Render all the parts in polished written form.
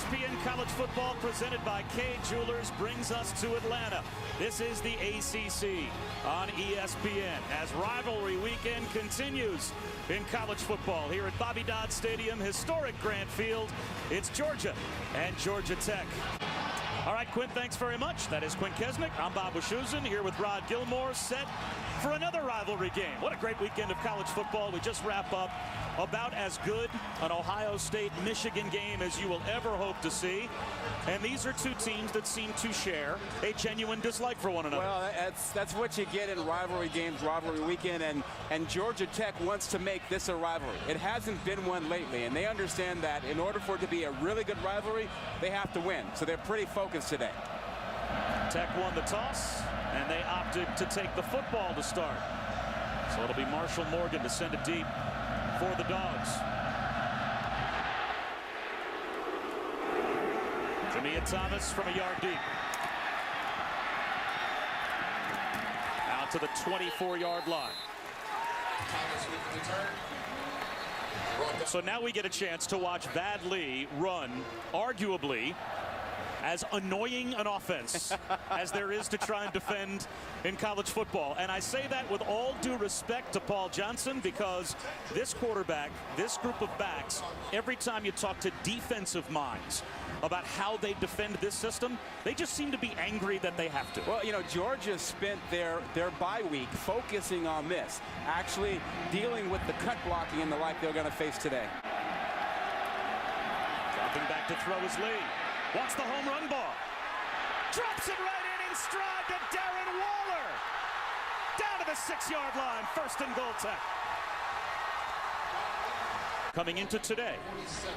ESPN College Football presented by Kay Jewelers brings us to Atlanta. This is the ACC on ESPN as rivalry weekend continues in college football here at Bobby Dodd Stadium, historic Grant Field. It's Georgia and Georgia Tech. All right, Quinn, thanks very much. That is Quinn Kesnick. I'm Bob Wischusen here with Rod Gilmore, set for another rivalry game. What a great weekend of college football. We just wrap up about as good an Ohio State-Michigan game as you will ever hope to see. And these are two teams that seem to share a genuine dislike for one another. Well, that's what you get in rivalry games, rivalry weekend, and Georgia Tech wants to make this a rivalry. It hasn't been one lately, and they understand that in order for it to be a really good rivalry, they have to win. So they're pretty focused today. Tech won the toss, and they opted to take the football to start. So it'll be Marshall Morgan to send it deep for the Dogs. Jamia Thomas from a yard deep. Out to the 24-yard line. So now we get a chance to watch Vad Lee run arguably as annoying an offense as there is to try and defend in college football. And I say that with all due respect to Paul Johnson, because this quarterback, this group of backs, every time you talk to defensive minds about how they defend this system, they just seem to be angry that they have to. Well, you know, Georgia spent their bye week focusing on this, actually dealing with the cut blocking and the like they're going to face today. Dropping back to throw is Lee. Wants the home run ball. Drops it right in stride to Darren Waller. Down to the 6-yard line. First and goal, Tech. Coming into today,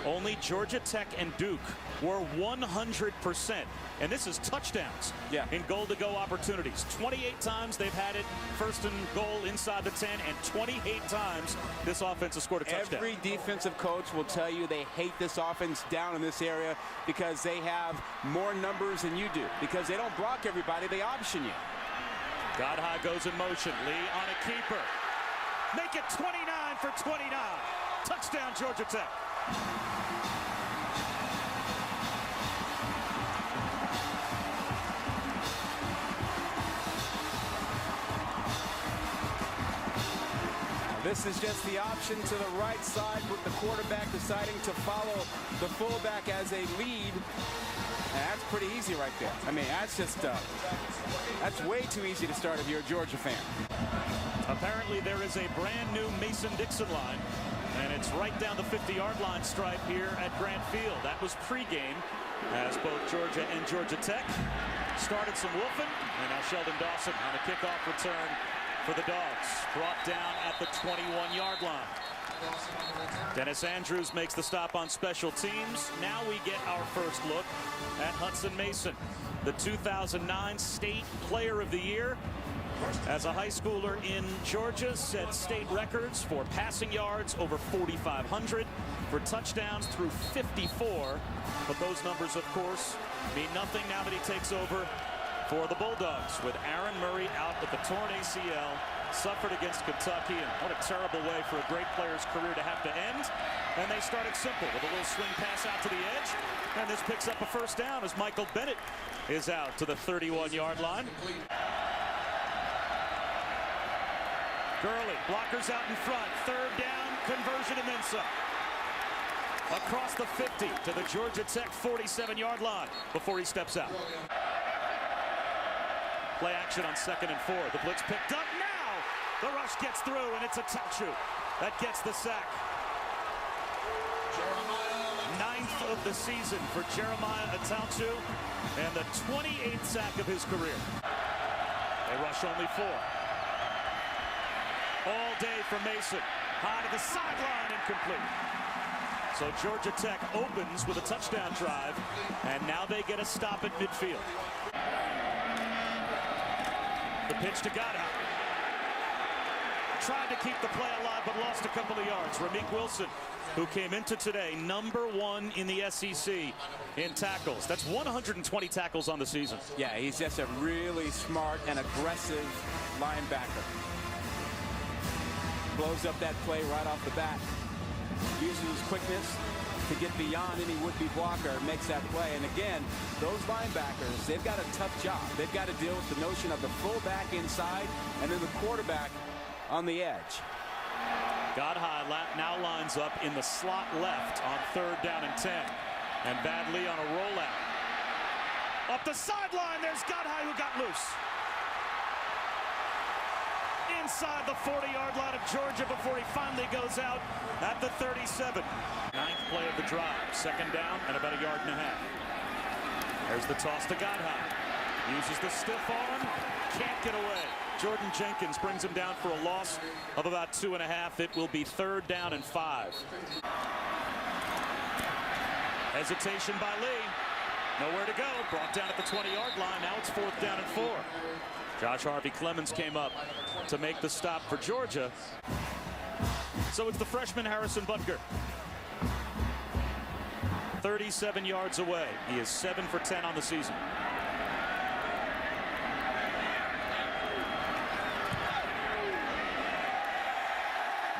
only Georgia Tech and Duke were 100%, and this is touchdowns in goal-to-go opportunities. 28 times they've had it first and goal inside the 10, and 28 times this offense has scored a touchdown. Every defensive coach will tell you they hate this offense down in this area because they have more numbers than you do, because they don't block everybody, they option you. Godhigh goes in motion. Lee on a keeper. Make it 29 for 29. Touchdown, Georgia Tech. This is just the option to the right side with the quarterback deciding to follow the fullback as a lead. And that's pretty easy right there. I mean, that's just, that's way too easy to start if you're a Georgia fan. Apparently there is a brand new Mason-Dixon line, and it's right down the 50-yard line stripe here at Grant Field. That was pregame as both Georgia and Georgia Tech started some woofing, and now Sheldon Dawson on a kickoff return for the Dogs, brought down at the 21-yard line. Dennis Andrews makes the stop on special teams. Now we get our first look at Hudson Mason, the 2009 State Player of the Year. As a high schooler in Georgia, set state records for passing yards over 4,500, for touchdowns through 54. But those numbers, of course, mean nothing now that he takes over for the Bulldogs, with Aaron Murray out with the torn ACL, suffered against Kentucky, and what a terrible way for a great player's career to have to end. And they started simple with a little swing pass out to the edge, and this picks up a first down as Michael Bennett is out to the 31-yard line. Gurley, blockers out in front, third down, conversion and then some. Across the 50 to the Georgia Tech 47-yard line before he steps out. Play action on 2nd and 4. The blitz picked up now. The rush gets through, and it's Atalchu that gets the sack. 9th of the season for Jeremiah Atalchu, and the 28th sack of his career. They rush only 4. All day for Mason. High to the sideline, incomplete. So Georgia Tech opens with a touchdown drive, and now they get a stop at midfield. The pitch to Godhigh. Tried to keep the play alive, but lost a couple of yards. Ramik Wilson, who came into today #1 in the SEC in tackles. That's 120 tackles on the season. Yeah, he's just a really smart and aggressive linebacker. Blows up that play right off the bat. Uses his quickness, to get beyond any would-be blocker, makes that play. And again, those linebackers, they've got a tough job. They've got to deal with the notion of the fullback inside and then the quarterback on the edge. Godhigh now lines up in the slot left on 3rd down and 10. And Bad Lee on a rollout. Up the sideline, there's Godhigh who got loose. Inside the 40-yard line of Georgia before he finally goes out at the 37. 9th play of the drive. 2nd down and about 1.5 yards. There's the toss to Godhigh. Uses the stiff arm. Can't get away. Jordan Jenkins brings him down for a loss of about 2.5. It will be 3rd down and 5. Hesitation by Lee. Nowhere to go. Brought down at the 20-yard line. Now it's 4th down and 4. Josh Harvey Clemens came up to make the stop for Georgia. So it's the freshman Harrison Butker. 37 yards away. He is 7 for 10 on the season.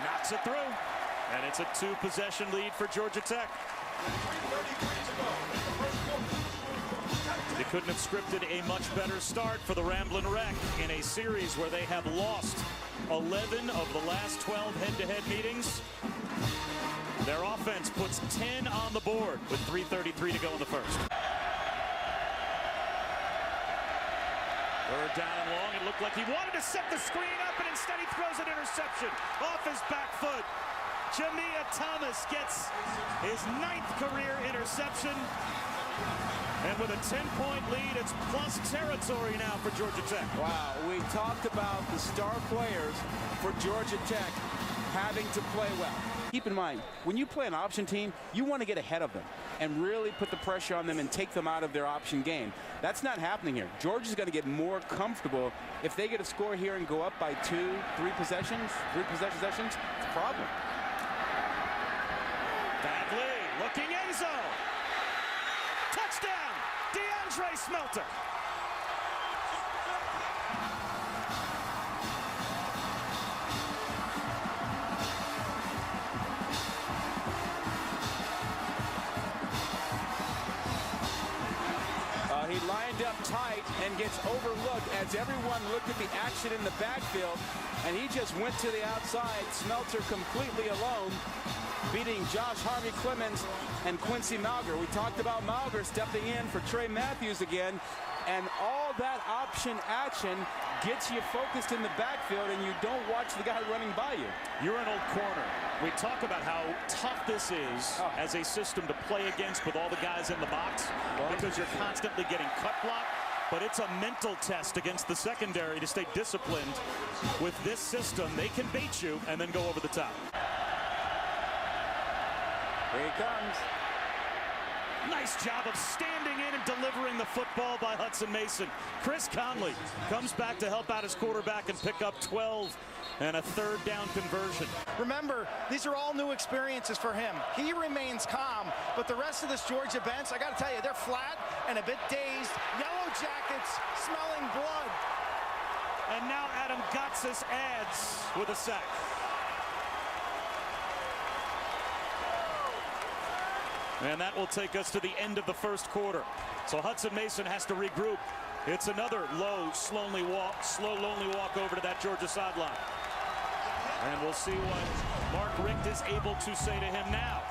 Knocks it through. And it's a 2-possession lead for Georgia Tech. They couldn't have scripted a much better start for the Ramblin' Wreck in a series where they have lost 11 of the last 12 head-to-head meetings. Their offense puts 10 on the board with 3:33 to go in the first. 3rd down and long. It looked like he wanted to set the screen up, and instead he throws an interception off his back foot. Jamia Thomas gets his 9th career interception. And with a 10-point lead, it's plus territory now for Georgia Tech. Wow, we talked about the star players for Georgia Tech having to play well. Keep in mind, when you play an option team, you want to get ahead of them and really put the pressure on them and take them out of their option game. That's not happening here. Georgia's going to get more comfortable if they get a score here and go up by 2, 3 possessions. It's a problem. Badley looking end zone. Touchdown, DeAndre Smelter. He lined up tight and gets overlooked as everyone looked at the action in the backfield, and he just went to the outside. Smelter completely alone, beating Josh Harvey Clemens and Quincy Malger. We talked about Malger stepping in for Trey Matthews again, and all that option action gets you focused in the backfield, and you don't watch the guy running by you. You're an old corner. We talk about how tough this is as a system to play against with all the guys in the box because you're constantly getting cut block. But it's a mental test against the secondary to stay disciplined. With this system, they can bait you and then go over the top. Here he comes. Nice job of standing in and delivering the football by Hudson Mason. Chris Conley comes back to help out his quarterback and pick up 12 and a 3rd down conversion. Remember, these are all new experiences for him. He remains calm, but the rest of this Georgia bench, I got to tell you, they're flat and a bit dazed. Yellow Jackets smelling blood. And now Adam Gotsis adds with a sack. And that will take us to the end of the first quarter. So Hudson Mason has to regroup. It's another slow, lonely walk over to that Georgia sideline. And we'll see what Mark Richt is able to say to him now.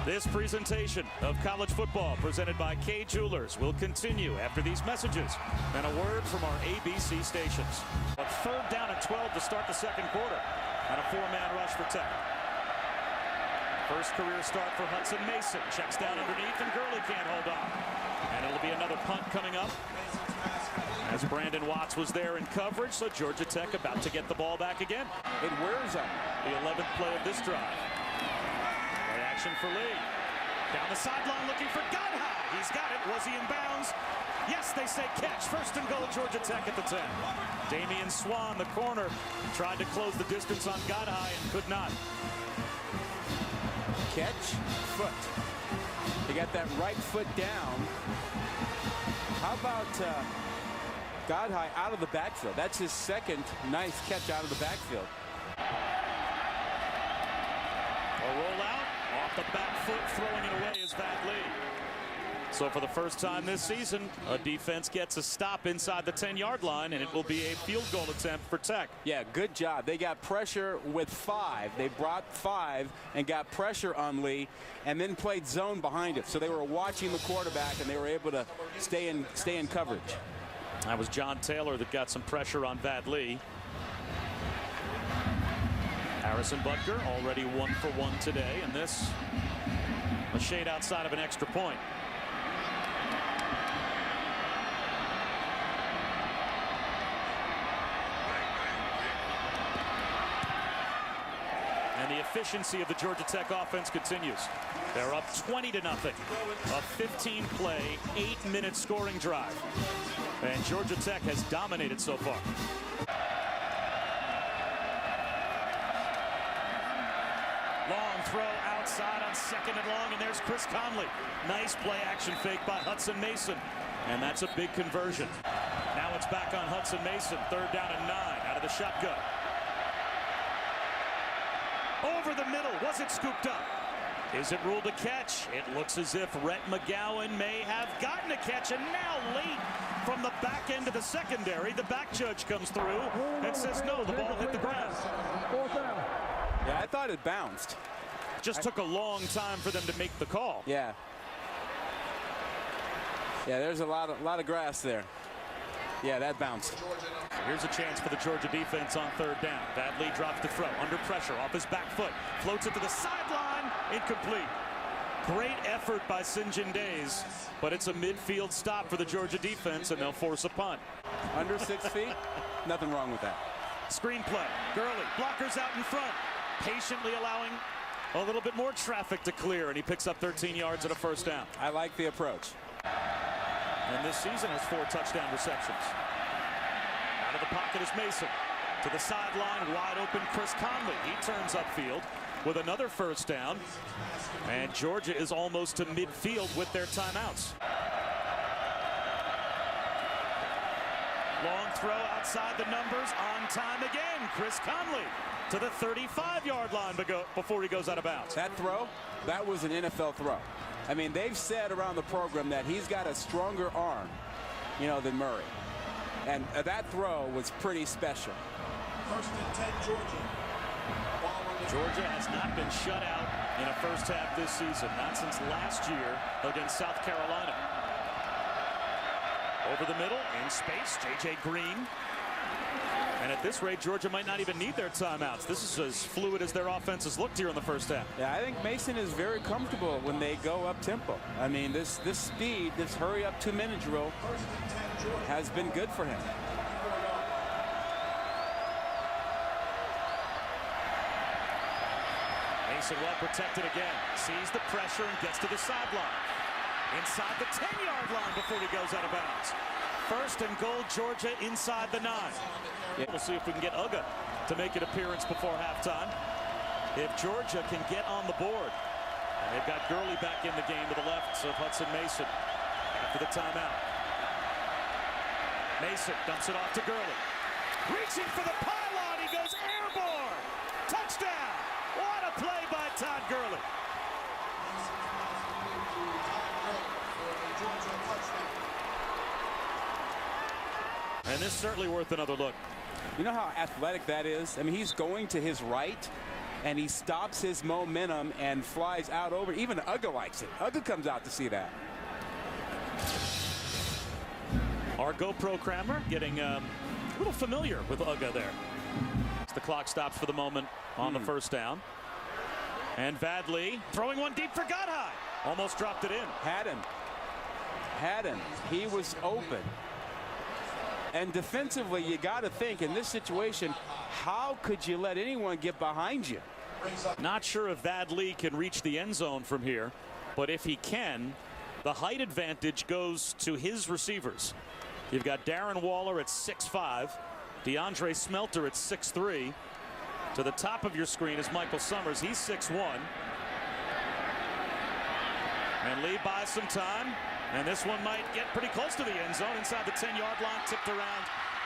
This presentation of college football presented by Kay Jewelers will continue after these messages and a word from our ABC stations. A 3rd down and 12 to start the second quarter and a 4-man rush for Tech. First career start for Hudson Mason. Checks down underneath and Gurley can't hold on. And it'll be another punt coming up as Brandon Watts was there in coverage. So Georgia Tech about to get the ball back again. It wears up. The 11th play of this drive. Play action for Lee. Down the sideline looking for Godhigh. He's got it. Was he in bounds? Yes, they say catch. 1st and goal, Georgia Tech at the 10. Damian Swan, the corner, tried to close the distance on Godhigh and could not. Catch, foot. He got that right foot down. How about Godhigh out of the backfield? That's his 2nd nice catch out of the backfield. A rollout, off the back foot, throwing it away is Vadli. So for the first time this season, a defense gets a stop inside the 10-yard line, and it will be a field goal attempt for Tech. Yeah, good job. They got pressure with 5. They brought 5 and got pressure on Lee, and then played zone behind it. So they were watching the quarterback, and they were able to stay in coverage. That was John Taylor that got some pressure on Vadli. Harrison Butker already 1 for 1 today, and this a shade outside of an extra point. And the efficiency of the Georgia Tech offense continues. They're up 20-0. A 15-play, 8-minute scoring drive. And Georgia Tech has dominated so far. Long throw outside on 2nd and long, and there's Chris Conley. Nice play action fake by Hudson Mason. And that's a big conversion. Now it's back on Hudson Mason. 3rd down and 9 out of the shotgun. Over the middle. Was it scooped up? Is it ruled a catch? It looks as if Rhett McGowan may have gotten a catch, and now late from the back end of the secondary, the back judge comes through and says no, the ball hit the ground. Yeah, I thought it bounced. Just took a long time for them to make the call. Yeah. Yeah, there's a lot of grass there. Yeah, that bounced. Here's a chance for the Georgia defense on 3rd down. Vadli drops the throw under pressure off his back foot, floats it to the sideline, incomplete. Great effort by St. John Days, but it's a midfield stop for the Georgia defense, and they'll force a punt. Under 6 feet, nothing wrong with that. Screen play. Gurley, blockers out in front, patiently allowing a little bit more traffic to clear, and he picks up 13 yards and a 1st down. I like the approach. And this season has 4 touchdown receptions. Out of the pocket is Mason. To the sideline, wide open Chris Conley. He turns upfield with another 1st down. And Georgia is almost to midfield with their timeouts. Long throw outside the numbers, on time again. Chris Conley to the 35-yard line before he goes out of bounds. That throw, that was an NFL throw. I mean, they've said around the program that he's got a stronger arm, than Murray. And that throw was pretty special. 1st and 10, Georgia. Georgia has not been shut out in a 1st half this season, not since last year against South Carolina. Over the middle, in space, J.J. Green. And at this rate, Georgia might not even need their timeouts. This is as fluid as their offense has looked here in the 1st half. Yeah, I think Mason is very comfortable when they go up tempo. I mean, this speed, this hurry up 2-minute drill has been good for him. Mason well protected again. Sees the pressure and gets to the sideline. Inside the 10-yard line before he goes out of bounds. 1st and goal, Georgia inside the 9. Yeah. We'll see if we can get Uga to make an appearance before halftime. If Georgia can get on the board. And they've got Gurley back in the game to the left of Hudson Mason after the timeout. Mason dumps it off to Gurley. Reaching for the pylon, he goes airborne. Touchdown! What a play by Todd Gurley. And this is certainly worth another look. You know how athletic that is? I mean, he's going to his right, and he stops his momentum and flies out over. Even Uga likes it. Uga comes out to see that. Our GoPro Crammer getting a little familiar with Uga there. The clock stops for the moment on the 1st down. And Vadli throwing one deep for Godhigh. Almost dropped it in. Had him. He was open. And defensively, you got to think in this situation, how could you let anyone get behind you? Not sure if Vadli can reach the end zone from here, but if he can, the height advantage goes to his receivers. You've got Darren Waller at 6'5", DeAndre Smelter at 6'3". To the top of your screen is Michael Summers. He's 6'1". And Lee buys some time. And this one might get pretty close to the end zone inside the 10-yard line, tipped around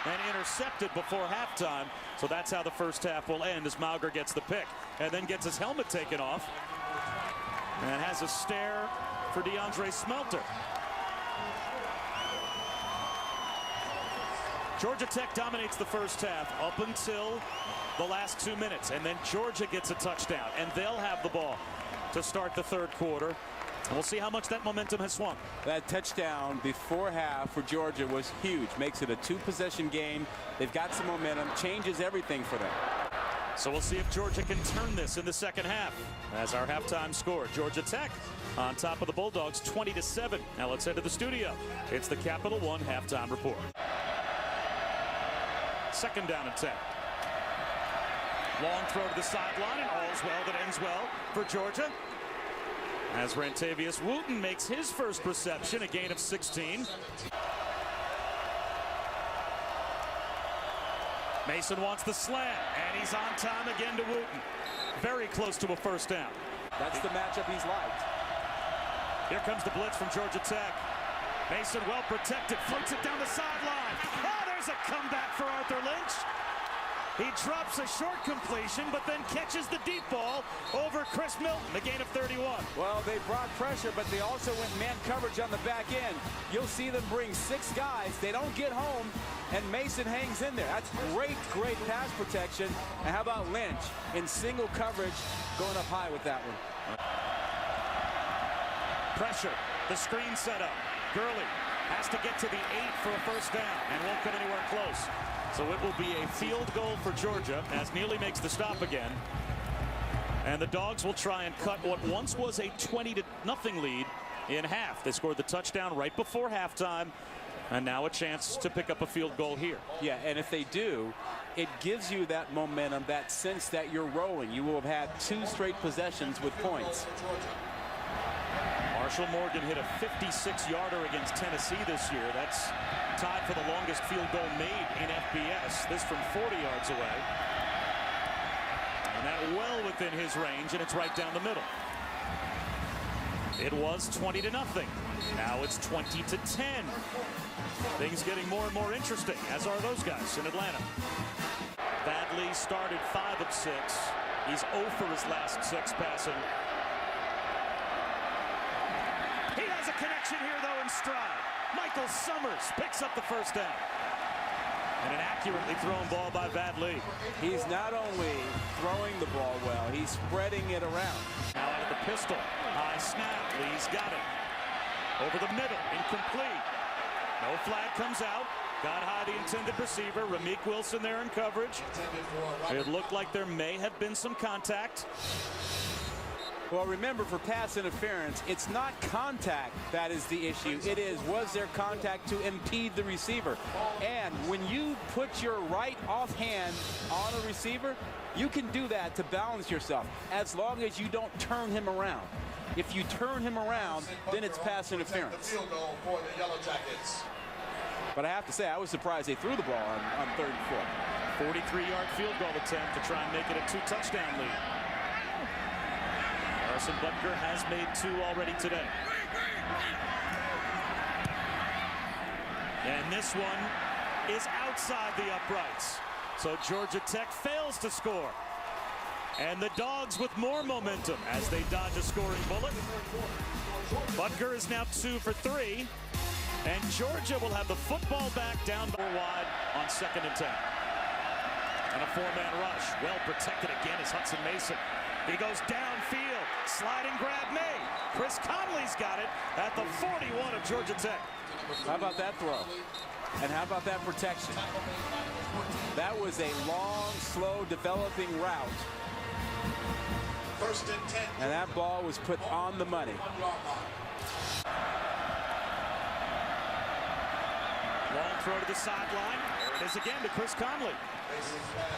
and intercepted before halftime. So that's how the first half will end as Mauger gets the pick and then gets his helmet taken off and has a stare for DeAndre Smelter. Georgia Tech dominates the first half up until the last 2 minutes, and then Georgia gets a touchdown, and they'll have the ball to start the third quarter. And we'll see how much that momentum has swung. That touchdown before half for Georgia was huge. Makes it a 2-possession game. They've got some momentum. Changes everything for them. So we'll see if Georgia can turn this in the second half. As our halftime score, Georgia Tech on top of the Bulldogs 20-7. Now let's head to the studio. It's the Capital One halftime report. Second down and 10. Long throw to the sideline, and all's well that ends well for Georgia. As Rantavius Wooten makes his first reception, a gain of 16. Mason wants the slant, and he's on time again to Wooten. Very close to a first down. That's the matchup he's liked. Here comes the blitz from Georgia Tech. Mason well protected, floats it down the sideline. Oh, there's a comeback for Arthur Lynch. He drops a short completion, but then catches the deep ball over Chris Milton, a gain of 31. Well, they brought pressure, but they also went man coverage on the back end. You'll see them bring 6 guys. They don't get home, and Mason hangs in there. That's great pass protection. And how about Lynch in single coverage going up high with that one? Pressure, the screen set up. Gurley has to get to the 8 for a first down and won't get anywhere close. So it will be a field goal for Georgia as Neely makes the stop again. And the Dogs will try and cut what once was a 20-0 lead in half. They scored the touchdown right before halftime, and now a chance to pick up a field goal here. Yeah, and if they do, it gives you that momentum, that sense that you're rolling. You will have had 2 straight possessions with points. Marshall Morgan hit a 56-yarder against Tennessee this year. That's tied for the longest field goal made in FBS. This from 40 yards away. And that well within his range, and it's right down the middle. It was 20-0. Now it's 20-10. Things getting more and more interesting, as are those guys in Atlanta. Badley started 5 of 6. He's 0 for his last 6 passing. He has a connection here, though, in stride. Michael Summers picks up the first down. And an accurately thrown ball by Badley. He's not only throwing the ball well, he's spreading it around. Now out of the pistol. High snap. Lee's got it. Over the middle. Incomplete. No flag comes out. Got high the intended receiver. Ramik Wilson there in coverage. It looked like there may have been some contact. Well, remember, for pass interference, it's not contact that is the issue. It is, was there contact to impede the receiver? And when you put your right offhand on a receiver, you can do that to balance yourself, as long as you don't turn him around. If you turn him around, then it's pass interference. But I have to say, I was surprised they threw the ball on 3rd and 4. 43-yard field goal attempt to try and make it a 2-touchdown lead. Harrison Butker has made 2 already today. And this one is outside the uprights. So Georgia Tech fails to score. And the Dogs with more momentum as they dodge a scoring bullet. Butker is now 2 for 3. And Georgia will have the football back down wide on 2nd and 10. And a 4-man rush. Well protected again is Hudson Mason. He goes downfield. Sliding grab made. Chris Conley's got it at the 41 of Georgia Tech. How about that throw? And how about that protection? That was a long, slow developing route. 1st and 10. And that ball was put on the money. Long throw to the sideline. There it is again to Chris Conley.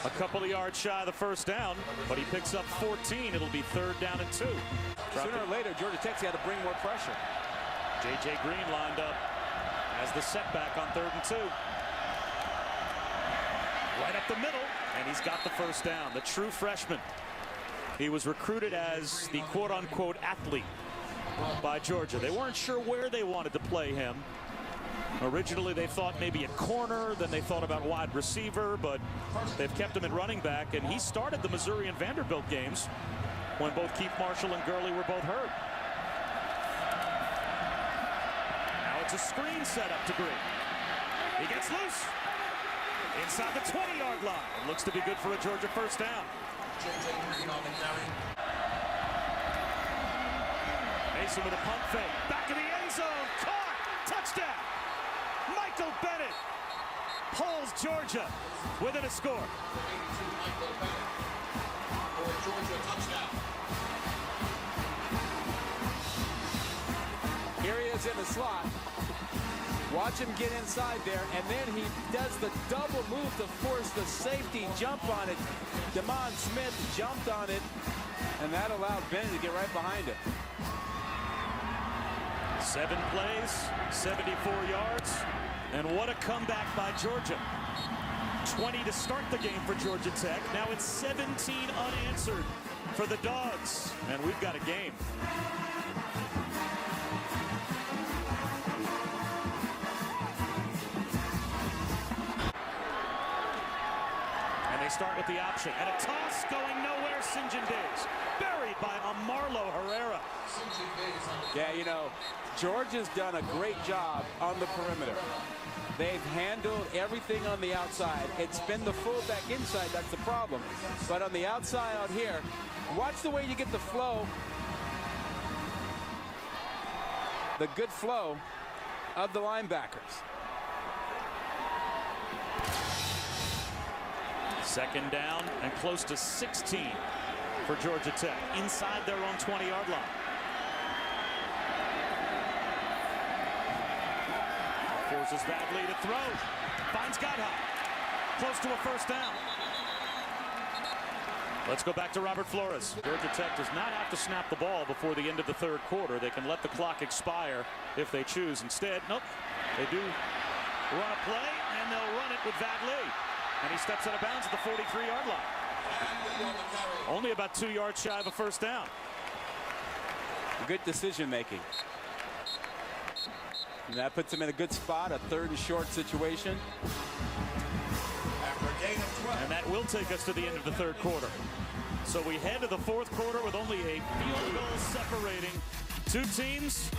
A couple of yards shy of the first down, but he picks up 14. It'll be 3rd down and 2. Sooner or later, Georgia Tech's got to bring more pressure. J.J. Green lined up as the setback on 3rd and 2. Right up the middle, and he's got the first down. The true freshman. He was recruited as the quote-unquote athlete by Georgia. They weren't sure where they wanted to play him. Originally, they thought maybe a corner, then they thought about wide receiver, but they've kept him at running back, and he started the Missouri and Vanderbilt games when both Keith Marshall and Gurley were both hurt. Now it's a screen set up to Green. He gets loose inside the 20-yard line. It looks to be good for a Georgia first down. Mason with a pump fake. Back in the end zone. Caught. Touchdown. Michael Bennett pulls Georgia within a score. Here he is in the slot. Watch him get inside there, and then he does the double move to force the safety jump on it. Demond Smith jumped on it, and that allowed Bennett to get right behind it. 7 plays, 74 yards, and what a comeback by Georgia. 20 to start the game for Georgia Tech. Now it's 17 unanswered for the Dogs, and we've got a game. And they start with the option, and a toss going nowhere. St. John Days buried by Amarlo Herrera. Yeah, you know, Georgia's done a great job on the perimeter. They've handled everything on the outside. It's been the fullback inside that's the problem. But on the outside out here, watch the way you get the flow. The good flow of the linebackers. Second down and close to 16 for Georgia Tech inside their own 20-yard line. Forces Vadley to throw. Finds Godhigh. Close to a first down. Let's go back to Robert Flores. Georgia Tech does not have to snap the ball before the end of the third quarter. They can let the clock expire if they choose. Instead, nope, they do run a play, and they'll run it with Vadley. And he steps out of bounds at the 43-yard line. Only about 2 yards shy of a first down. Good decision making. And that puts him in a good spot, a 3rd and short situation. And that will take us to the end of the third quarter. So we head to the fourth quarter with only a field goal separating two teams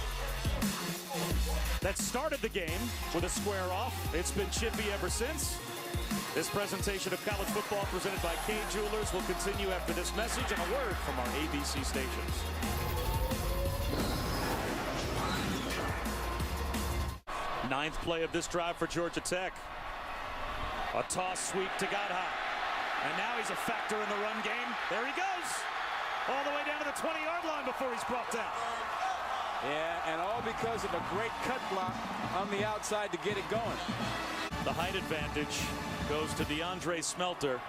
that started the game with a square off. It's been chippy ever since. This presentation of college football presented by Kay Jewelers will continue after this message and a word from our ABC stations. Ninth play of this drive for Georgia Tech. A toss sweep to Godhigh. And now he's a factor in the run game. There he goes. All the way down to the 20-yard line before he's brought down. Yeah, and all because of a great cut block on the outside to get it going. The height advantage goes to DeAndre Smelter.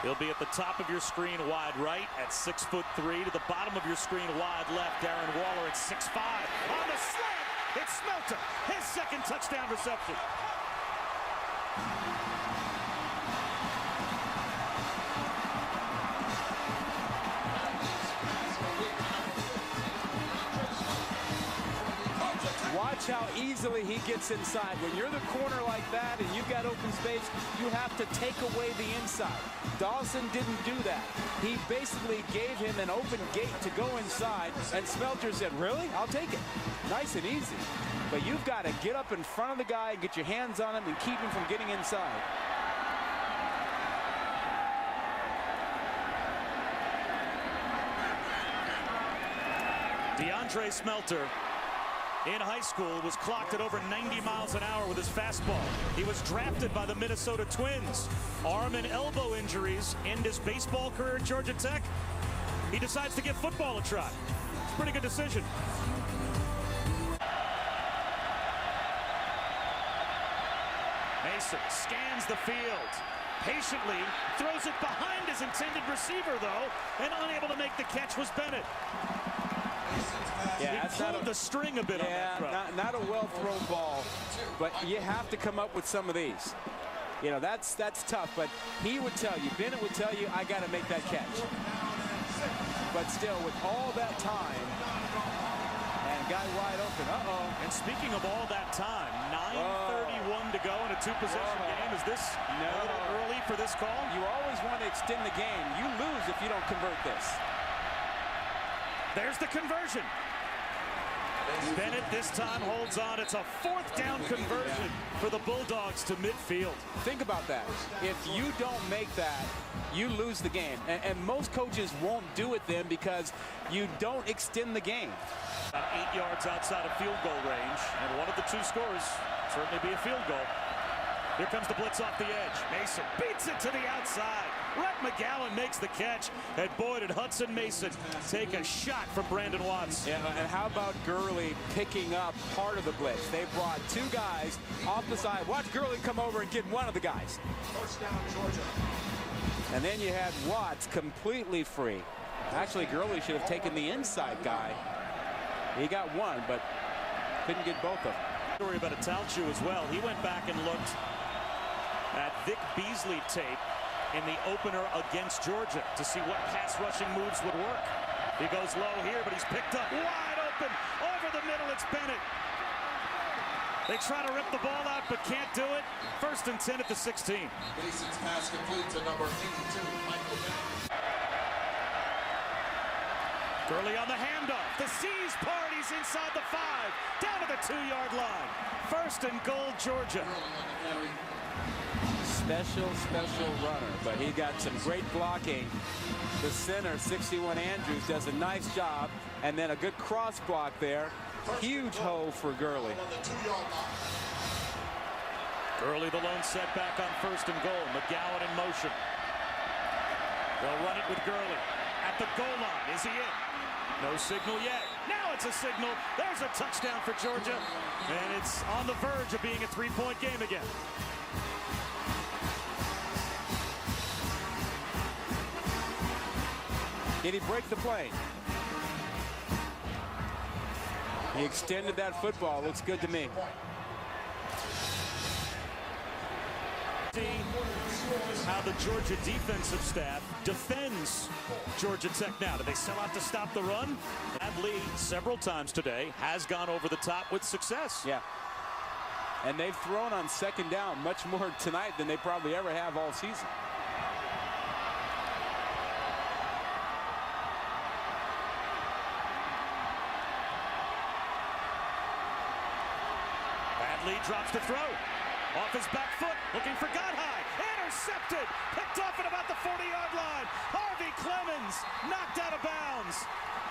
He'll be at the top of your screen wide right at 6'3". To the bottom of your screen wide left, Darren Waller at 6'5". On the slant, it's Smelter, his second touchdown reception. Watch how easily he gets inside. When you're the corner like that and you've got open space, you have to take away the inside. Dawson didn't do that. He basically gave him an open gate to go inside, and Smelter said, really? I'll take it. Nice and easy. But you've got to get up in front of the guy and get your hands on him and keep him from getting inside. DeAndre Smelter in high school was clocked at over 90 miles an hour with his fastball. He was drafted by the Minnesota Twins. Arm and elbow injuries end his baseball career at Georgia Tech. He decides to give football a try. It's a pretty good decision. Mason scans the field. Patiently throws it behind his intended receiver, though, and unable to make the catch was Bennett. Yeah, he pulled the string a bit on that throw. Not a well-thrown ball, but you have to come up with some of these. You know, that's tough, but he would tell you, Bennett would tell you, I got to make that catch. But still, with all that time and guy wide open. And speaking of all that time, 9:31 to go in a two-possession game. Is this a little early for this call? You always want to extend the game. You lose if you don't convert this. There's the conversion. Bennett this time holds on. It's a fourth down conversion for the Bulldogs to midfield. Think about that. If you don't make that, you lose the game. And most coaches won't do it then because you don't extend the game. About 8 yards outside of field goal range. And one of the two scores certainly be a field goal. Here comes the blitz off the edge. Mason beats it to the outside. Rhett McGowan makes the catch. And boy, did Hudson Mason take a shot from Brandon Watts. Yeah, and how about Gurley picking up part of the blitz? They brought two guys off the side. Watch Gurley come over and get one of the guys. First down, Georgia. And then you had Watts completely free. Actually, Gurley should have taken the inside guy. He got one, but couldn't get both of them. Story about Atalchu as well. He went back and looked at Vic Beasley tape in the opener against Georgia to see what pass rushing moves would work. He goes low here, but he's picked up wide open over the middle. It's Bennett. They try to rip the ball out, but can't do it. 1st and 10 at the 16. Mason's pass complete to number 82, Michael Bennett. Gurley on the handoff. The C's parties inside the 5, down to the 2-yard line. 1st and goal, Georgia. Special runner, but he got some great blocking. The center, 61 Andrews, does a nice job, and then a good cross block there. Huge hole for Gurley. Gurley the lone setback on 1st and goal. McGowan in motion. They'll run it with Gurley at the goal line. Is he in? No signal yet. Now it's a signal. There's a touchdown for Georgia, and it's on the verge of being a 3-point game again. Did he break the play? He extended that football. Looks good to me. See how the Georgia defensive staff defends Georgia Tech now. Do they sell out to stop the run? Lee several times today has gone over the top with success. Yeah. And they've thrown on 2nd down much more tonight than they probably ever have all season. Lee drops to throw. Off his back foot, looking for Godhigh. Intercepted. Picked off at about the 40-yard line. Harvey Clemens knocked out of bounds.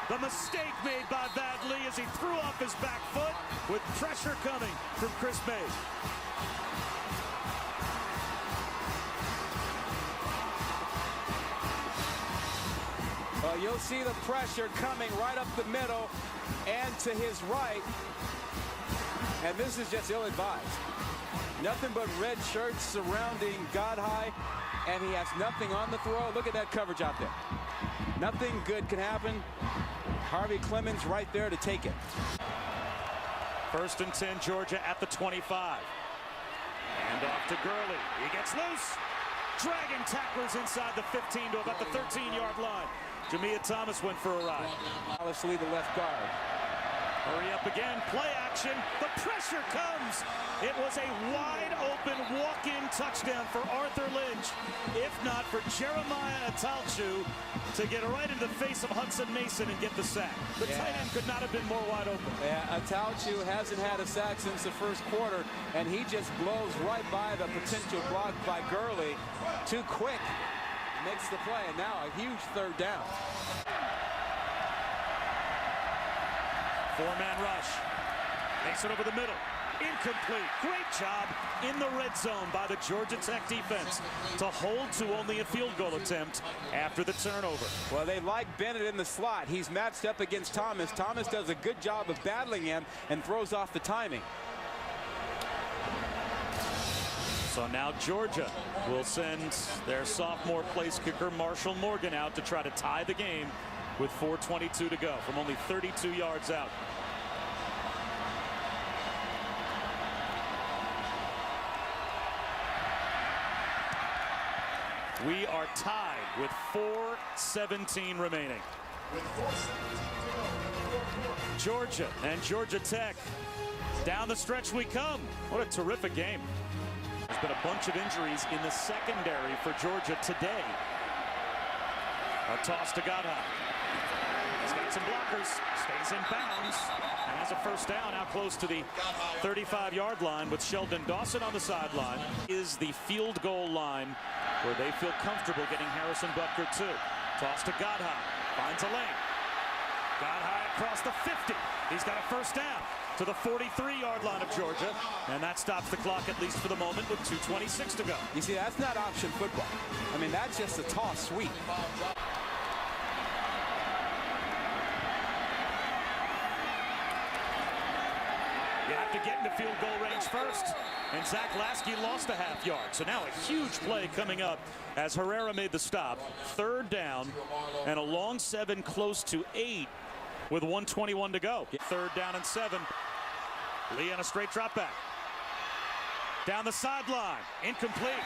The mistake made by Vad Lee as he threw off his back foot with pressure coming from Chris May. Well, you'll see the pressure coming right up the middle and to his right. And this is just ill-advised. Nothing but red shirts surrounding Godhigh, and he has nothing on the throw. Look at that coverage out there. Nothing good can happen. Harvey Clemens right there to take it. 1st and 10, Georgia at the 25. And off to Gurley. He gets loose. Dragging tacklers inside the 15 to about the 13-yard line. Jamia Thomas went for a ride. Alice Lee, the left guard. Hurry up again, play action, the pressure comes. It was a wide open walk-in touchdown for Arthur Lynch, if not for Jeremiah Atalchu to get right into the face of Hudson Mason and get the sack. The tight end could not have been more wide open. Yeah, Atalchu hasn't had a sack since the 1st quarter, and he just blows right by the potential block by Gurley. Too quick, makes the play, and now a huge 3rd down. 4-man rush. Mason over the middle. Incomplete. Great job in the red zone by the Georgia Tech defense to hold to only a field goal attempt after the turnover. Well, they like Bennett in the slot. He's matched up against Thomas. Thomas does a good job of battling him and throws off the timing. So now Georgia will send their sophomore place kicker Marshall Morgan out to try to tie the game with 4:22 to go from only 32 yards out. We are tied with 4:17 remaining. With 4:17 to go, Georgia and Georgia Tech. Down the stretch we come. What a terrific game. There's been a bunch of injuries in the secondary for Georgia today. A toss to Godha. He's got some blockers. Stays in bounds. And has a first down out close to the 35-yard line with Sheldon Dawson on the sideline. Is the field goal line where they feel comfortable getting Harrison Butker too. Toss to Godha. Finds a lane. Godha across the 50. He's got a first down to the 43-yard line of Georgia. And that stops the clock, at least for the moment, with 2:26 to go. You see, that's not option football. I mean, that's just a toss sweep. You have to get into field goal range first. And Zach Lasky lost a half yard. So now a huge play coming up as Herrera made the stop. Third down and a long 7, close to 8 with 1:21 to go. Third down and 7. Lee on a straight drop back. Down the sideline. Incomplete.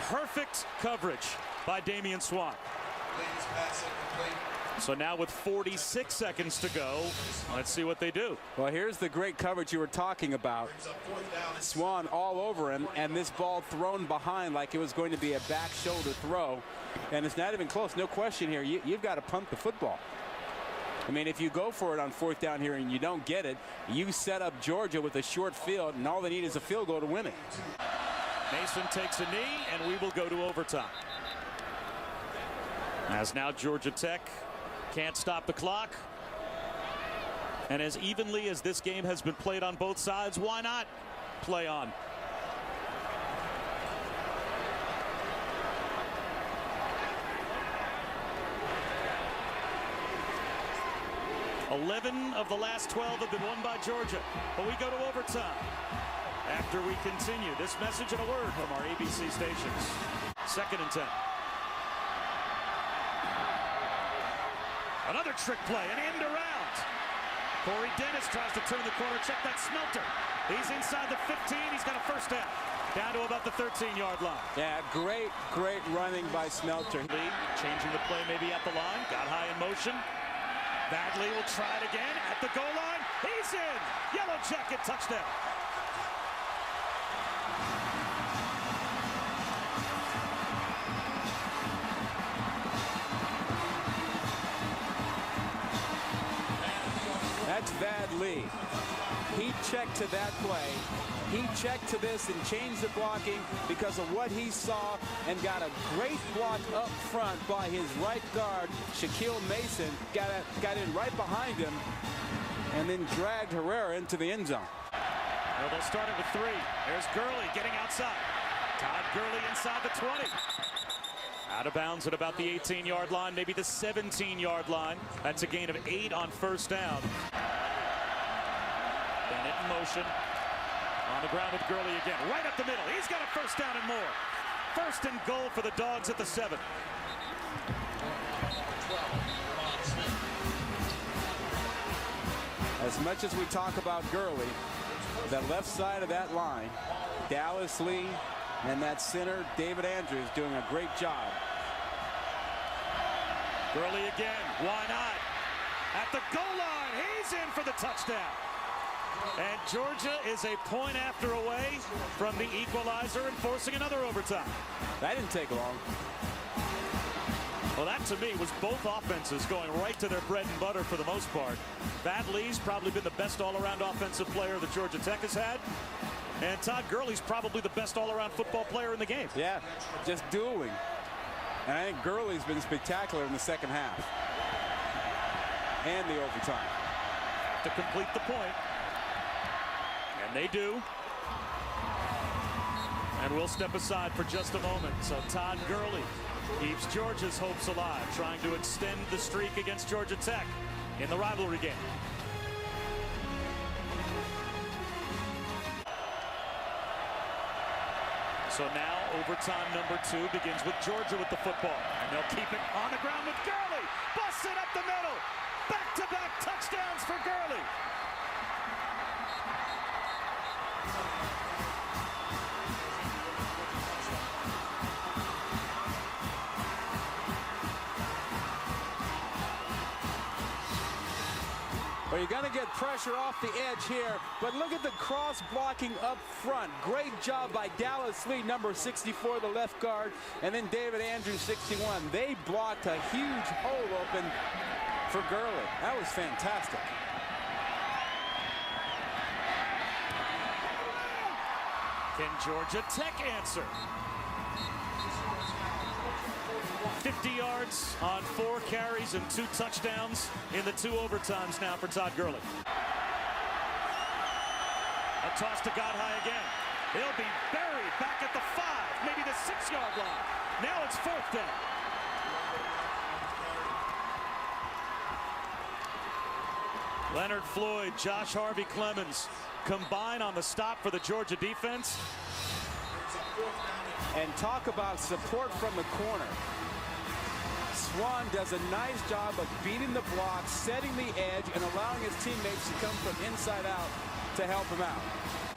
Perfect coverage by Damian Swann. So now with 46 seconds to go, let's see what they do. Well, here's the great coverage you were talking about. Swann all over him, and this ball thrown behind like it was going to be a back shoulder throw. And it's not even close. No question here. You've got to punt the football. I mean, if you go for it on 4th down here and you don't get it, you set up Georgia with a short field, and all they need is a field goal to win it. Mason takes a knee, and we will go to overtime. As now Georgia Tech can't stop the clock. And as evenly as this game has been played on both sides, why not play on? "11 of the last 12 have been won by Georgia." But we go to overtime after we continue. This message and a word from our ABC stations. 2nd and 10. Another trick play, an end around. Corey Dennis tries to turn the corner. Check that Smelter. He's inside the 15. He's got a first down. Down to about the 13-yard line. Yeah, great running by Smelter. Lee changing the play maybe at the line. Got high in motion. Badley will try it again at the goal line. He's in. Yellow Jacket touchdown. That's Badley. He checked to that play. He checked to this and changed the blocking because of what he saw, and got a great block up front by his right guard, Shaquille Mason. Got in right behind him and then dragged Herrera into the end zone. Well, they'll start it with 3. There's Gurley getting outside. Todd Gurley inside the 20. Out of bounds at about the 18-yard line, maybe the 17-yard line. That's a gain of 8 on first down. Bennett in motion. On the ground with Gurley again. Right up the middle. He's got a first down and more. 1st and goal for the Dogs at the 7. As much as we talk about Gurley, the left side of that line, Dallas Lee, and that center, David Andrews, doing a great job. Gurley again. Why not? At the goal line. He's in for the touchdown. And Georgia is a point after away from the equalizer and forcing another overtime. That didn't take long. Well, that to me was both offenses going right to their bread and butter for the most part. Badley's probably been the best all-around offensive player that Georgia Tech has had. And Todd Gurley's probably the best all-around football player in the game. Yeah, just dueling. And I think Gurley's been spectacular in the second half. And the overtime. To complete the point. And they do. And we'll step aside for just a moment. So Todd Gurley keeps Georgia's hopes alive, trying to extend the streak against Georgia Tech in the rivalry game. So now overtime number 2 begins with Georgia with the football. And they'll keep it on the ground with Gurley. Busts it up the middle. Back-to-back touchdowns for Gurley. Well, you're going to get pressure off the edge here, but look at the cross blocking up front. Great job by Dallas Lee, number 64, the left guard, and then David Andrews, 61. They blocked a huge hole open for Gurley. That was fantastic. Can Georgia Tech answer? 50 yards on 4 carries and 2 touchdowns in the 2 overtimes now for Todd Gurley. A toss to Godhigh again. He'll be buried back at the 5, maybe the 6-yard line. Now it's 4th down. Leonard Floyd, Josh Harvey Clemens combine on the stop for the Georgia defense. And talk about support from the corner. Swan does a nice job of beating the block, setting the edge, and allowing his teammates to come from inside out to help him out.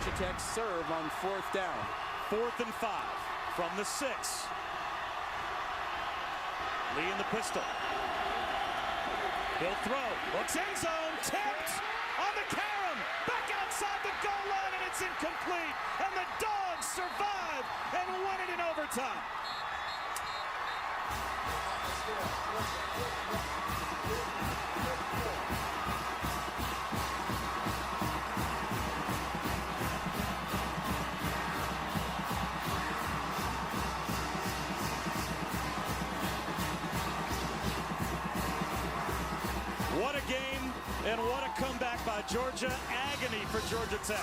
Georgia Tech serve on 4th down. 4th and 5 from the 6. Lee in the pistol. He'll throw. Looks end zone. Tipped on the carom. Back outside the goal line, and it's incomplete. And the Dogs survive and win it in overtime. What a game and what a comeback by Georgia. Agony for Georgia Tech.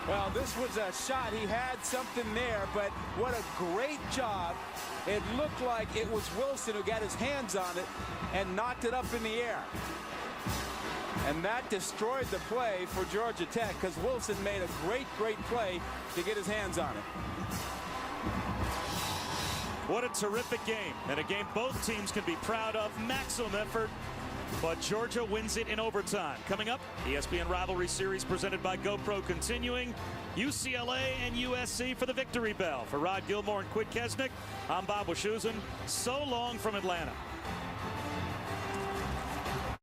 Well, this was a shot. He had something there, but what a great job. It looked like it was Wilson who got his hands on it and knocked it up in the air. And that destroyed the play for Georgia Tech because Wilson made a great play to get his hands on it. What a terrific game, and a game both teams can be proud of. Maximum effort, but Georgia wins it in overtime. Coming up, ESPN Rivalry Series presented by GoPro continuing. UCLA and USC for the victory bell. For Rod Gilmore and Quid Kesnick, I'm Bob Wischusen. So long from Atlanta.